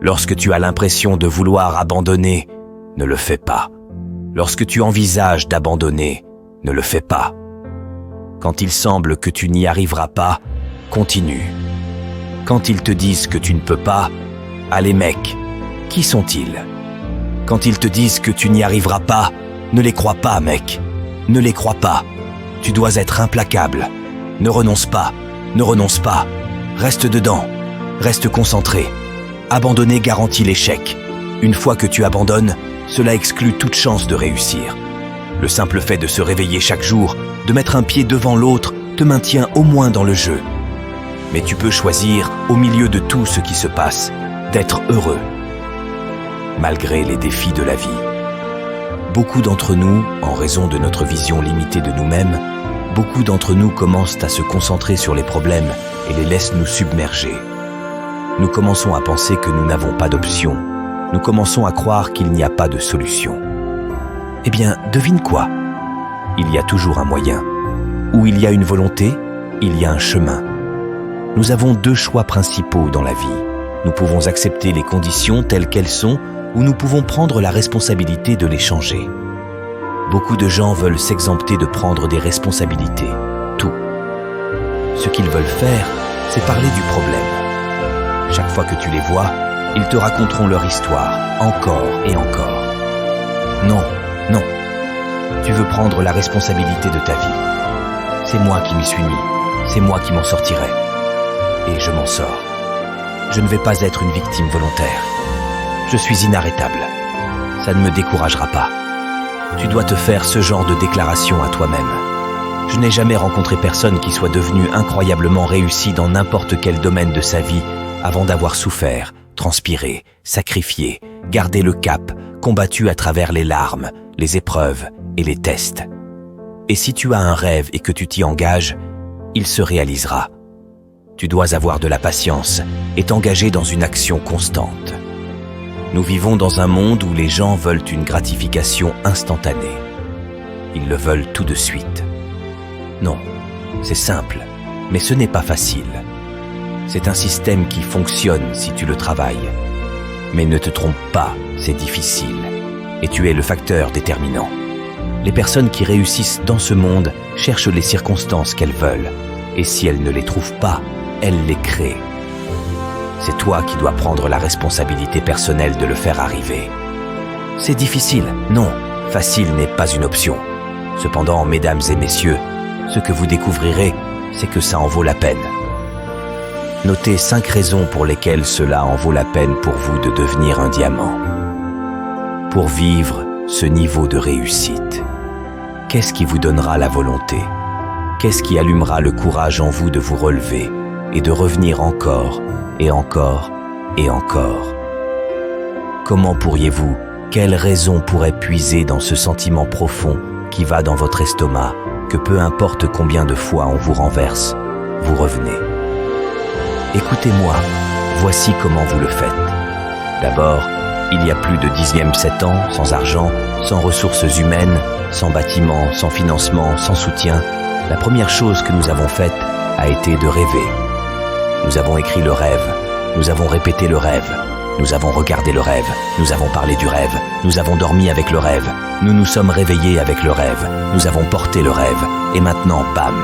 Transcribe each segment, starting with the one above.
Lorsque tu as l'impression de vouloir abandonner, ne le fais pas. Lorsque tu envisages d'abandonner, ne le fais pas. Quand il semble que tu n'y arriveras pas, continue. Quand ils te disent que tu ne peux pas, allez mec, qui sont-ils? Quand ils te disent que tu n'y arriveras pas, ne les crois pas mec, ne les crois pas. Tu dois être implacable. Ne renonce pas, ne renonce pas. Reste dedans, reste concentré. Abandonner garantit l'échec. Une fois que tu abandonnes, cela exclut toute chance de réussir. Le simple fait de se réveiller chaque jour, de mettre un pied devant l'autre, te maintient au moins dans le jeu. Mais tu peux choisir, au milieu de tout ce qui se passe, d'être heureux. Malgré les défis de la vie. Beaucoup d'entre nous, en raison de notre vision limitée de nous-mêmes, beaucoup d'entre nous commencent à se concentrer sur les problèmes et les laissent nous submerger. Nous commençons à penser que nous n'avons pas d'option. Nous commençons à croire qu'il n'y a pas de solution. Eh bien, devine quoi? Il y a toujours un moyen. Où il y a une volonté, il y a un chemin. Nous avons deux choix principaux dans la vie. Nous pouvons accepter les conditions telles qu'elles sont ou nous pouvons prendre la responsabilité de les changer. Beaucoup de gens veulent s'exempter de prendre des responsabilités. Tout. Ce qu'ils veulent faire, c'est parler du problème. Chaque fois que tu les vois, ils te raconteront leur histoire, encore et encore. Non, non. Tu veux prendre la responsabilité de ta vie. C'est moi qui m'y suis mis. C'est moi qui m'en sortirai. Et je m'en sors. Je ne vais pas être une victime volontaire. Je suis inarrêtable. Ça ne me découragera pas. Tu dois te faire ce genre de déclaration à toi-même. Je n'ai jamais rencontré personne qui soit devenu incroyablement réussi dans n'importe quel domaine de sa vie avant d'avoir souffert, transpiré, sacrifié, gardé le cap, combattu à travers les larmes, les épreuves et les tests. Et si tu as un rêve et que tu t'y engages, il se réalisera. Tu dois avoir de la patience et t'engager dans une action constante. Nous vivons dans un monde où les gens veulent une gratification instantanée. Ils le veulent tout de suite. Non, c'est simple, mais ce n'est pas facile. C'est un système qui fonctionne si tu le travailles. Mais ne te trompe pas, c'est difficile. Et tu es le facteur déterminant. Les personnes qui réussissent dans ce monde cherchent les circonstances qu'elles veulent. Et si elles ne les trouvent pas, elles les créent. C'est toi qui dois prendre la responsabilité personnelle de le faire arriver. C'est difficile, non, facile n'est pas une option. Cependant, mesdames et messieurs, ce que vous découvrirez, c'est que ça en vaut la peine. Notez 5 raisons pour lesquelles cela en vaut la peine pour vous de devenir un diamant. Pour vivre ce niveau de réussite, qu'est-ce qui vous donnera la volonté? Qu'est-ce qui allumera le courage en vous de vous relever et de revenir encore et encore et encore? Comment pourriez-vous, quelle raison pourrait puiser dans ce sentiment profond qui va dans votre estomac, que peu importe combien de fois on vous renverse, vous revenez? Écoutez-moi, voici comment vous le faites. D'abord, il y a plus de 7 ans, sans argent, sans ressources humaines, sans bâtiment, sans financement, sans soutien, la première chose que nous avons faite a été de rêver. Nous avons écrit le rêve, nous avons répété le rêve, nous avons regardé le rêve, nous avons parlé du rêve, nous avons dormi avec le rêve, nous nous sommes réveillés avec le rêve, nous avons porté le rêve, et maintenant, bam,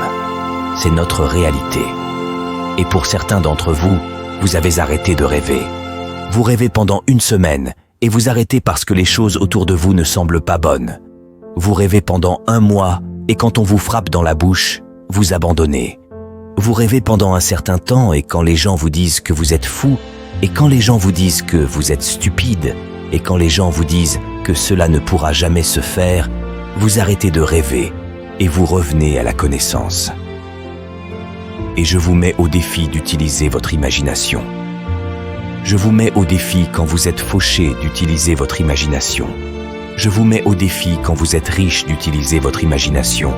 c'est notre réalité. Et pour certains d'entre vous, vous avez arrêté de rêver. Vous rêvez pendant 1 semaine, et vous arrêtez parce que les choses autour de vous ne semblent pas bonnes. Vous rêvez pendant 1 mois, et quand on vous frappe dans la bouche, vous abandonnez. Vous rêvez pendant un certain temps et quand les gens vous disent que vous êtes fou, et quand les gens vous disent que vous êtes stupide, et quand les gens vous disent que cela ne pourra jamais se faire, vous arrêtez de rêver et vous revenez à la connaissance. Et je vous mets au défi d'utiliser votre imagination. Je vous mets au défi quand vous êtes fauché d'utiliser votre imagination. Je vous mets au défi quand vous êtes riche d'utiliser votre imagination.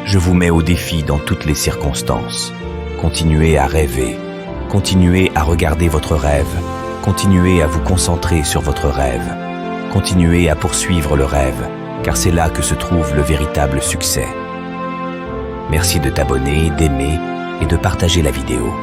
Je vous mets au défi dans toutes les circonstances. Continuez à rêver. Continuez à regarder votre rêve. Continuez à vous concentrer sur votre rêve. Continuez à poursuivre le rêve, car c'est là que se trouve le véritable succès. Merci de t'abonner, d'aimer et de partager la vidéo.